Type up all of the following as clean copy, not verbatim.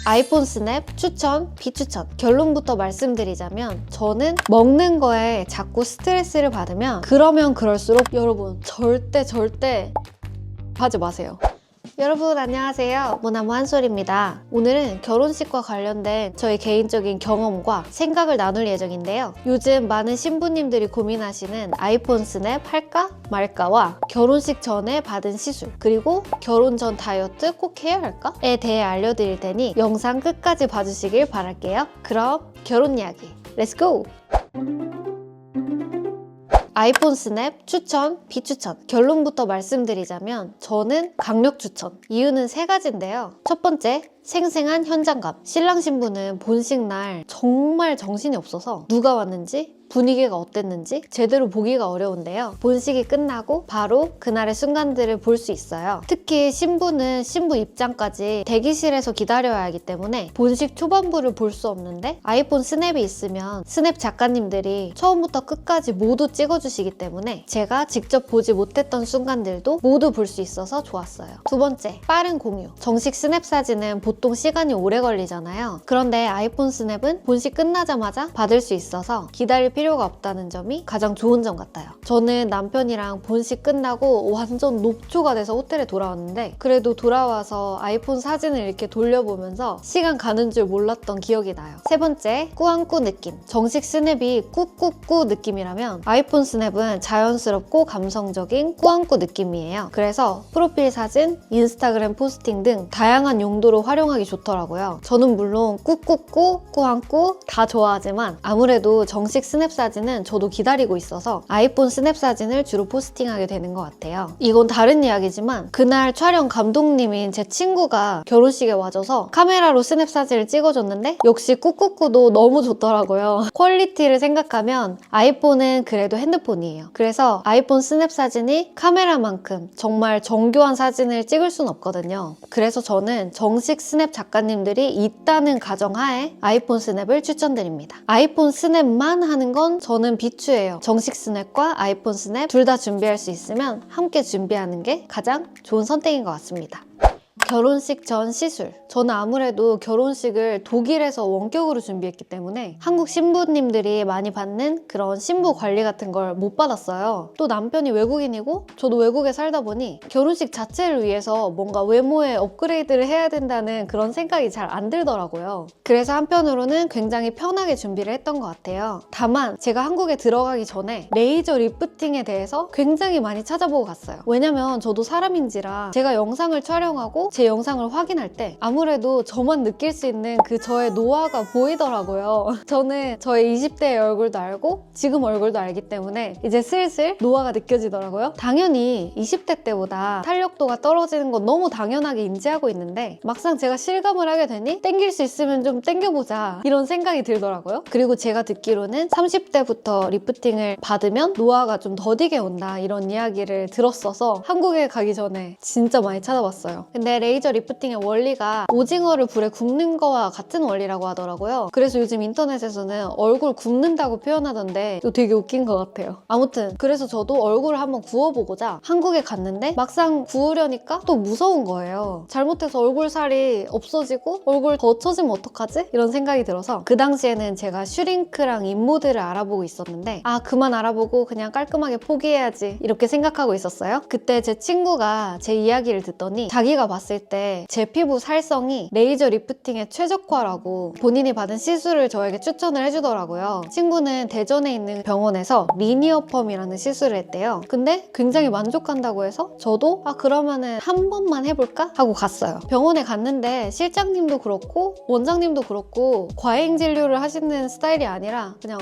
아이폰 스냅 추천, 비추천. 결론부터 말씀드리자면 저는 먹는 거에 자꾸 스트레스를 받으면 그러면 그럴수록 여러분 절대 하지 마세요. 여러분 안녕하세요. 모나모 한솔입니다. 오늘은 결혼식과 관련된 저희 개인적인 경험과 생각을 나눌 예정인데요. 요즘 많은 신부님들이 고민하시는 아이폰 스냅 할까 말까와 결혼식 전에 받은 시술, 그리고 결혼 전 다이어트 꼭 해야 할까에 대해 알려드릴 테니 영상 끝까지 봐주시길 바랄게요. 그럼 결혼 이야기 렛츠고! 아이폰 스냅 추천, 비추천. 결론부터 말씀드리자면 저는 강력 추천. 이유는 세 가지인데요. 첫 번째, 생생한 현장감. 신랑 신부는 본식 날 정말 정신이 없어서 누가 왔는지 분위기가 어땠는지 제대로 보기가 어려운데요. 본식이 끝나고 바로 그날의 순간들을 볼 수 있어요. 특히 신부는 신부 입장까지 대기실에서 기다려야 하기 때문에 본식 초반부를 볼 수 없는데 아이폰 스냅이 있으면 스냅 작가님들이 처음부터 끝까지 모두 찍어주시기 때문에 제가 직접 보지 못했던 순간들도 모두 볼 수 있어서 좋았어요. 두 번째, 빠른 공유. 정식 스냅 사진은 보통 시간이 오래 걸리잖아요. 그런데 아이폰 스냅은 본식 끝나자마자 받을 수 있어서 기다릴 필요가 없다는 점이 가장 좋은 점 같아요. 저는 남편이랑 본식 끝나고 완전 녹초가 돼서 호텔에 돌아왔는데 그래도 돌아와서 아이폰 사진을 이렇게 돌려보면서 시간 가는 줄 몰랐던 기억이 나요. 세 번째, 꾸안꾸 느낌. 정식 스냅이 꾸꾸꾸 느낌이라면 아이폰 스냅은 자연스럽고 감성적인 꾸안꾸 느낌이에요. 그래서 프로필 사진, 인스타그램 포스팅 등 다양한 용도로 활용하기 좋더라고요. 저는 물론 꾸꾸꾸, 꾸안꾸 다 좋아하지만 아무래도 정식 스냅 사진은 저도 기다리고 있어서 아이폰 스냅 사진을 주로 포스팅하게 되는 것 같아요. 이건 다른 이야기지만 그날 촬영 감독님인 제 친구가 결혼식에 와줘서 카메라로 스냅 사진을 찍어줬는데 역시 꾸꾸꾸도 너무 좋더라고요. 퀄리티를 생각하면 아이폰은 그래도 핸드폰이에요. 그래서 아이폰 스냅 사진이 카메라만큼 정말 정교한 사진을 찍을 순 없거든요. 그래서 저는 정식 스냅 작가님들이 있다는 가정하에 아이폰 스냅을 추천드립니다. 아이폰 스냅만 하는 건 저는 비추예요. 정식 스냅과 아이폰 스냅 둘 다 준비할 수 있으면 함께 준비하는 게 가장 좋은 선택인 것 같습니다. 결혼식 전 시술. 저는 아무래도 결혼식을 독일에서 원격으로 준비했기 때문에 한국 신부님들이 많이 받는 그런 신부 관리 같은 걸 못 받았어요. 또 남편이 외국인이고 저도 외국에 살다 보니 결혼식 자체를 위해서 뭔가 외모에 업그레이드를 해야 된다는 그런 생각이 잘 안 들더라고요. 그래서 한편으로는 굉장히 편하게 준비를 했던 것 같아요. 다만 제가 한국에 들어가기 전에 레이저 리프팅에 대해서 굉장히 많이 찾아보고 갔어요. 왜냐면 저도 사람인지라 제가 영상을 촬영하고 제 영상을 확인할 때 아무래도 저만 느낄 수 있는 그 저의 노화가 보이더라고요. 저는 저의 20대의 얼굴도 알고 지금 얼굴도 알기 때문에 이제 슬슬 노화가 느껴지더라고요. 당연히 20대 때보다 탄력도가 떨어지는 건 너무 당연하게 인지하고 있는데 막상 제가 실감을 하게 되니 땡길 수 있으면 좀 땡겨보자 이런 생각이 들더라고요. 그리고 제가 듣기로는 30대부터 리프팅을 받으면 노화가 좀 더디게 온다 이런 이야기를 들었어서 한국에 가기 전에 진짜 많이 찾아봤어요. 근데 레이저 리프팅의 원리가 오징어를 불에 굽는 거와 같은 원리라고 하더라고요. 그래서 요즘 인터넷에서는 얼굴 굽는다고 표현하던데 이거 되게 웃긴 것 같아요. 아무튼 그래서 저도 얼굴을 한번 구워보고자 한국에 갔는데 막상 구우려니까 또 무서운 거예요. 잘못해서 얼굴 살이 없어지고 얼굴 더 처지면 어떡하지? 이런 생각이 들어서 그 당시에는 제가 슈링크랑 인모드를 알아보고 있었는데 그만 알아보고 그냥 깔끔하게 포기해야지 이렇게 생각하고 있었어요. 그때 제 친구가 제 이야기를 듣더니 자기가 봤을 때 제 피부 살성이 레이저 리프팅의 최적화라고 본인이 받은 시술을 저에게 추천을 해주더라고요. 친구는 대전에 있는 병원에서 리니어 펌이라는 시술을 했대요. 근데 굉장히 만족한다고 해서 저도 그러면은 한 번만 해볼까? 하고 갔어요. 병원에 갔는데 실장님도 그렇고 원장님도 그렇고 과잉 진료를 하시는 스타일이 아니라 그냥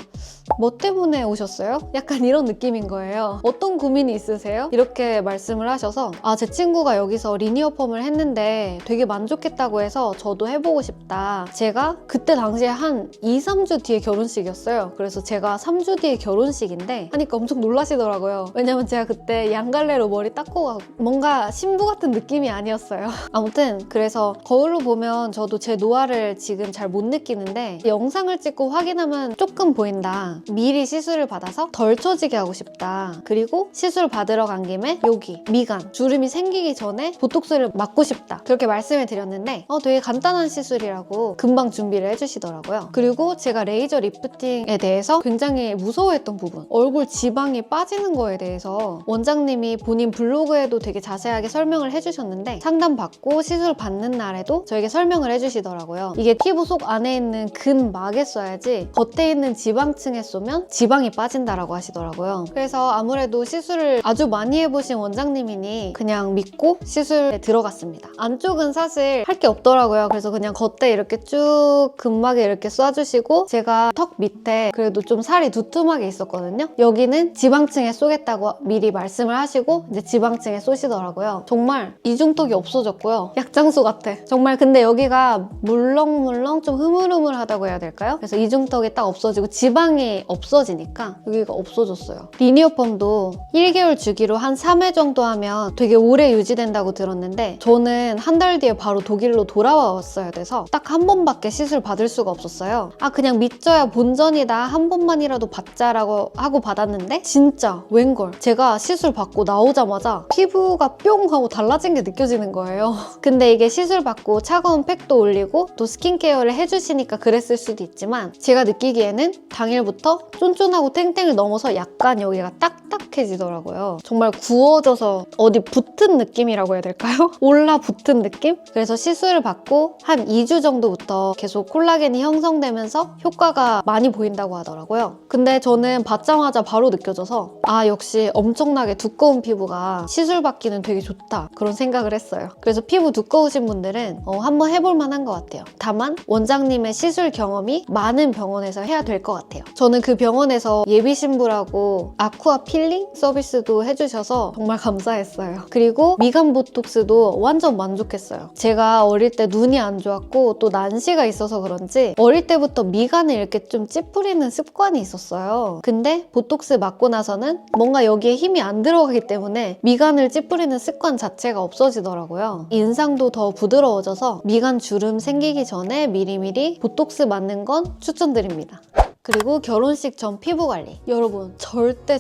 뭐 때문에 오셨어요? 약간 이런 느낌인 거예요. 어떤 고민이 있으세요? 이렇게 말씀을 하셔서 제 친구가 여기서 리니어 펌을 했는데 되게 만족했다고 해서 저도 해보고 싶다. 제가 그때 당시에 한 2, 3주 뒤에 결혼식이었어요. 그래서 제가 3주 뒤에 결혼식인데 하니까 엄청 놀라시더라고요. 왜냐면 제가 그때 양갈래로 머리 닦고 가고 뭔가 신부 같은 느낌이 아니었어요. 아무튼 그래서 거울로 보면 저도 제 노화를 지금 잘 못 느끼는데 영상을 찍고 확인하면 조금 보인다. 미리 시술을 받아서 덜 처지게 하고 싶다. 그리고 시술 받으러 간 김에 여기 미간, 주름이 생기기 전에 보톡스를 맞고 싶다 그렇게 말씀을 드렸는데 되게 간단한 시술이라고 금방 준비를 해주시더라고요. 그리고 제가 레이저 리프팅에 대해서 굉장히 무서워했던 부분, 얼굴 지방이 빠지는 거에 대해서 원장님이 본인 블로그에도 되게 자세하게 설명을 해주셨는데 상담받고 시술 받는 날에도 저에게 설명을 해주시더라고요. 이게 피부 속 안에 있는 근막에 쏘야지 겉에 있는 지방층에 쏘면 지방이 빠진다라고 하시더라고요. 그래서 아무래도 시술을 아주 많이 해보신 원장님이니 그냥 믿고 시술에 들어갔습니다. 안쪽은 사실 할 게 없더라고요. 그래서 그냥 겉에 이렇게 쭉 근막에 이렇게 쏴주시고 제가 턱 밑에 그래도 좀 살이 두툼하게 있었거든요. 여기는 지방층에 쏘겠다고 미리 말씀을 하시고 이제 지방층에 쏘시더라고요. 정말 이중턱이 없어졌고요. 약장수 같아. 정말 근데 여기가 물렁물렁 좀 흐물흐물하다고 해야 될까요? 그래서 이중턱이 딱 없어지고 지방이 없어지니까 여기가 없어졌어요. 리니어펌도 1개월 주기로 한 3회 정도 하면 되게 오래 유지된다고 들었는데 저는 한 달 뒤에 바로 독일로 돌아왔어야 돼서 딱 한 번밖에 시술 받을 수가 없었어요. 그냥 믿져야 본전이다, 한 번만이라도 받자라고 하고 받았는데 진짜 웬걸 제가 시술 받고 나오자마자 피부가 뿅 하고 달라진 게 느껴지는 거예요. 근데 이게 시술 받고 차가운 팩도 올리고 또 스킨케어를 해주시니까 그랬을 수도 있지만 제가 느끼기에는 당일부터 쫀쫀하고 탱탱을 넘어서 약간 여기가 딱딱해지더라고요. 정말 구워져서 어디 붙은 느낌이라고 해야 될까요? 올라붙은 느낌? 그래서 시술을 받고 한 2주 정도부터 계속 콜라겐이 형성되면서 효과가 많이 보인다고 하더라고요. 근데 저는 받자마자 바로 느껴져서 역시 엄청나게 두꺼운 피부가 시술 받기는 되게 좋다 그런 생각을 했어요. 그래서 피부 두꺼우신 분들은 한번 해볼 만한 것 같아요. 다만 원장님의 시술 경험이 많은 병원에서 해야 될 것 같아요. 저는 그 병원에서 예비 신부라고 아쿠아 필링 서비스도 해주셔서 정말 감사했어요. 그리고 미간 보톡스도 완전 만족했어요. 제가 어릴 때 눈이 안 좋았고 또 난시가 있어서 그런지 어릴 때부터 미간을 이렇게 좀 찌푸리는 습관이 있었어요. 근데 보톡스 맞고 나서는 뭔가 여기에 힘이 안 들어가기 때문에 미간을 찌푸리는 습관 자체가 없어지더라고요. 인상도 더 부드러워져서 미간 주름 생기기 전에 미리미리 보톡스 맞는 건 추천드립니다. 그리고 결혼식 전 피부 관리. 여러분 절대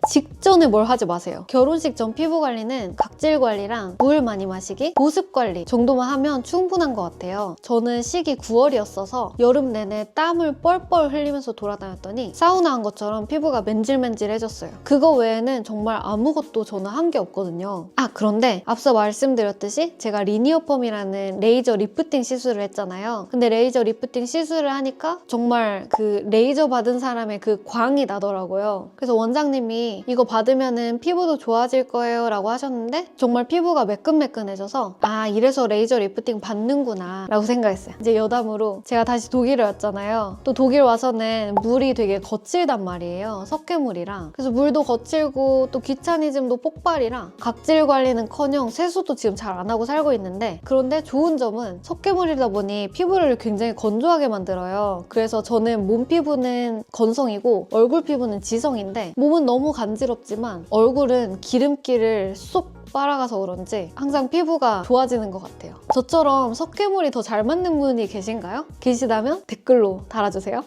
직전에 뭘 하지 마세요. 결혼식 전 피부 관리는 각질 관리랑 물 많이 마시기, 보습 관리 정도만 하면 충분한 것 같아요. 저는 시기 9월이었어서 여름 내내 땀을 뻘뻘 흘리면서 돌아다녔더니 사우나 한 것처럼 피부가 맨질맨질해졌어요. 그거 외에는 정말 아무것도 저는 한 게 없거든요. 그런데 앞서 말씀드렸듯이 제가 리니어펌이라는 레이저 리프팅 시술을 했잖아요. 근데 레이저 리프팅 시술을 하니까 정말 그 레이저 받은 사람의 그 광이 나더라고요. 그래서 원장님이 이거 받으면은 피부도 좋아질 거예요 라고 하셨는데 정말 피부가 매끈매끈해져서 이래서 레이저 리프팅 받는구나 라고 생각했어요. 이제 여담으로 제가 다시 독일에 왔잖아요. 또 독일 와서는 물이 되게 거칠단 말이에요. 석회물이랑. 그래서 물도 거칠고 또 귀차니즘도 폭발이랑 각질 관리는커녕 세수도 지금 잘 안 하고 살고 있는데 그런데 좋은 점은 석회물이다 보니 피부를 굉장히 건조하게 만들어요. 그래서 저는 몸 피부는 건성이고 얼굴 피부는 지성인데 몸은 너무 간지럽지만 얼굴은 기름기를 쏙 빨아가서 그런지 항상 피부가 좋아지는 것 같아요. 저처럼 석회물이 더 잘 맞는 분이 계신가요? 계시다면 댓글로 달아주세요.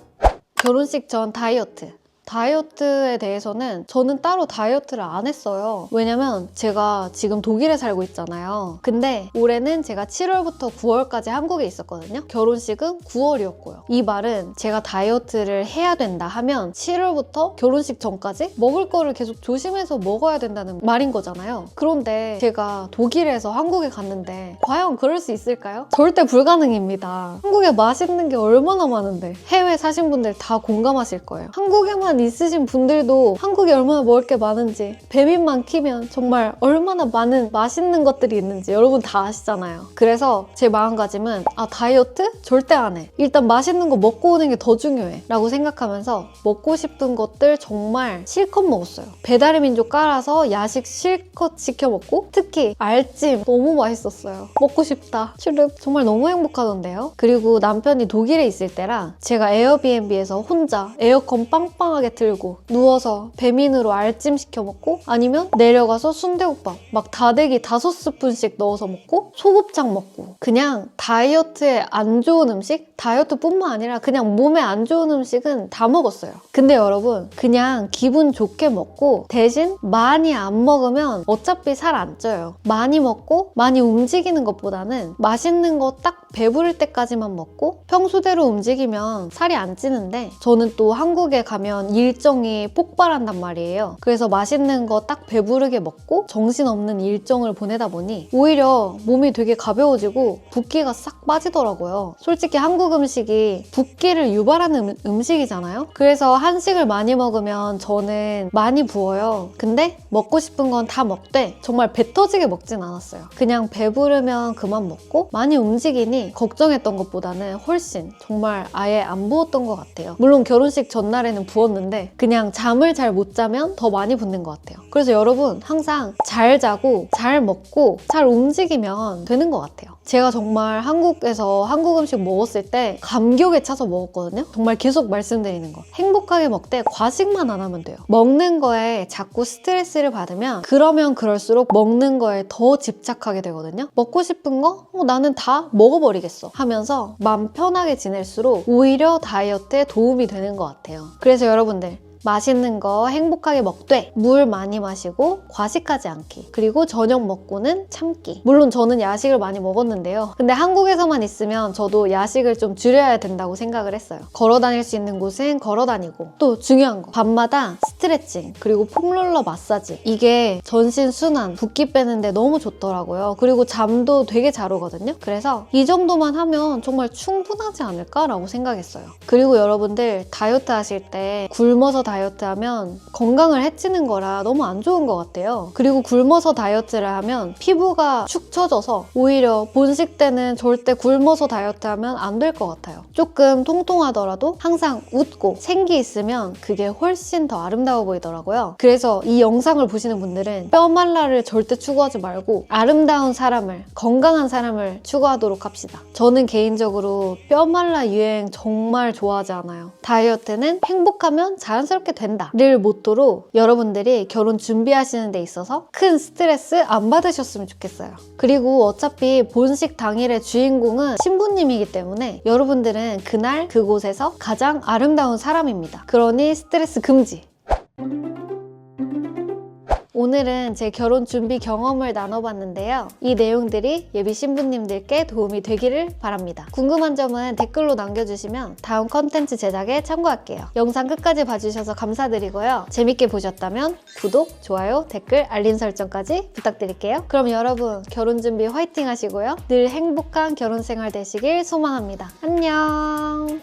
결혼식 전 다이어트. 다이어트에 대해서는 저는 따로 다이어트를 안 했어요. 왜냐면 제가 지금 독일에 살고 있잖아요. 근데 올해는 제가 7월부터 9월까지 한국에 있었거든요. 결혼식은 9월이었고요. 이 말은 제가 다이어트를 해야 된다 하면 7월부터 결혼식 전까지 먹을 거를 계속 조심해서 먹어야 된다는 말인 거잖아요. 그런데 제가 독일에서 한국에 갔는데 과연 그럴 수 있을까요? 절대 불가능입니다. 한국에 맛있는 게 얼마나 많은데. 해외 사신 분들 다 공감하실 거예요. 한국에만 있으신 분들도 한국에 얼마나 먹을 게 많은지, 배민만 키면 정말 얼마나 많은 맛있는 것들이 있는지 여러분 다 아시잖아요. 그래서 제 마음가짐은 다이어트? 절대 안 해. 일단 맛있는 거 먹고 오는 게 더 중요해 라고 생각하면서 먹고 싶은 것들 정말 실컷 먹었어요. 배달의 민족 깔아서 야식 실컷 시켜 먹고 특히 알찜 너무 맛있었어요. 먹고 싶다. 추릅. 정말 너무 행복하던데요. 그리고 남편이 독일에 있을 때라 제가 에어비앤비에서 혼자 에어컨 빵빵하게 푸짐하게 들고 누워서 배민으로 알찜 시켜 먹고 아니면 내려가서 순대국밥 막 다대기 5스푼씩 넣어서 먹고 소곱창 먹고 그냥 다이어트에 안 좋은 음식? 다이어트뿐만 아니라 그냥 몸에 안 좋은 음식은 다 먹었어요. 근데 여러분 그냥 기분 좋게 먹고 대신 많이 안 먹으면 어차피 살 안 쪄요. 많이 먹고 많이 움직이는 것보다는 맛있는 거 딱 배부를 때까지만 먹고 평소대로 움직이면 살이 안 찌는데 저는 또 한국에 가면 일정이 폭발한단 말이에요. 그래서 맛있는 거 딱 배부르게 먹고 정신없는 일정을 보내다 보니 오히려 몸이 되게 가벼워지고 붓기가 싹 빠지더라고요. 솔직히 한국 음식이 붓기를 유발하는 음식이잖아요. 그래서 한식을 많이 먹으면 저는 많이 부어요. 근데 먹고 싶은 건 다 먹되 정말 배 터지게 먹진 않았어요. 그냥 배부르면 그만 먹고 많이 움직이니 걱정했던 것보다는 훨씬 정말 아예 안 부었던 것 같아요. 물론 결혼식 전날에는 부었는데 그냥 잠을 잘 못 자면 더 많이 붓는 것 같아요. 그래서 여러분 항상 잘 자고 잘 먹고 잘 움직이면 되는 것 같아요. 제가 정말 한국에서 한국 음식 먹었을 때 감격에 차서 먹었거든요. 정말 계속 말씀드리는 거. 행복하게 먹되 과식만 안 하면 돼요. 먹는 거에 자꾸 스트레스를 받으면 그러면 그럴수록 먹는 거에 더 집착하게 되거든요. 먹고 싶은 거? 나는 다 먹어버리겠어 하면서 마음 편하게 지낼수록 오히려 다이어트에 도움이 되는 것 같아요. 그래서 여러분들 맛있는 거 행복하게 먹되 물 많이 마시고 과식하지 않기 그리고 저녁 먹고는 참기. 물론 저는 야식을 많이 먹었는데요. 근데 한국에서만 있으면 저도 야식을 좀 줄여야 된다고 생각을 했어요. 걸어 다닐 수 있는 곳은 걸어 다니고 또 중요한 거 밤마다 스트레칭 그리고 폼롤러 마사지 이게 전신순환 붓기 빼는데 너무 좋더라고요. 그리고 잠도 되게 잘 오거든요. 그래서 이 정도만 하면 정말 충분하지 않을까라고 생각했어요. 그리고 여러분들 다이어트 하실 때 굶어서 다이어트 하면 건강을 해치는 거라 너무 안 좋은 것 같아요. 그리고 굶어서 다이어트를 하면 피부가 축 처져서 오히려 본식 때는 절대 굶어서 다이어트 하면 안 될 것 같아요. 조금 통통하더라도 항상 웃고 생기 있으면 그게 훨씬 더 아름다워 보이더라고요. 그래서 이 영상을 보시는 분들은 뼈 말라를 절대 추구하지 말고 아름다운 사람을 건강한 사람을 추구하도록 합시다. 저는 개인적으로 뼈 말라 유행 정말 좋아하지 않아요. 다이어트는 행복하면 자연스럽게 된다를 모토로 여러분들이 결혼 준비하시는 데 있어서 큰 스트레스 안 받으셨으면 좋겠어요. 그리고 어차피 본식 당일의 주인공은 신부님이기 때문에 여러분들은 그날 그곳에서 가장 아름다운 사람입니다. 그러니 스트레스 금지! 오늘은 제 결혼 준비 경험을 나눠봤는데요. 이 내용들이 예비 신부님들께 도움이 되기를 바랍니다. 궁금한 점은 댓글로 남겨주시면 다음 컨텐츠 제작에 참고할게요. 영상 끝까지 봐주셔서 감사드리고요. 재밌게 보셨다면 구독, 좋아요, 댓글, 알림 설정까지 부탁드릴게요. 그럼 여러분 결혼 준비 화이팅 하시고요. 늘 행복한 결혼 생활 되시길 소망합니다. 안녕!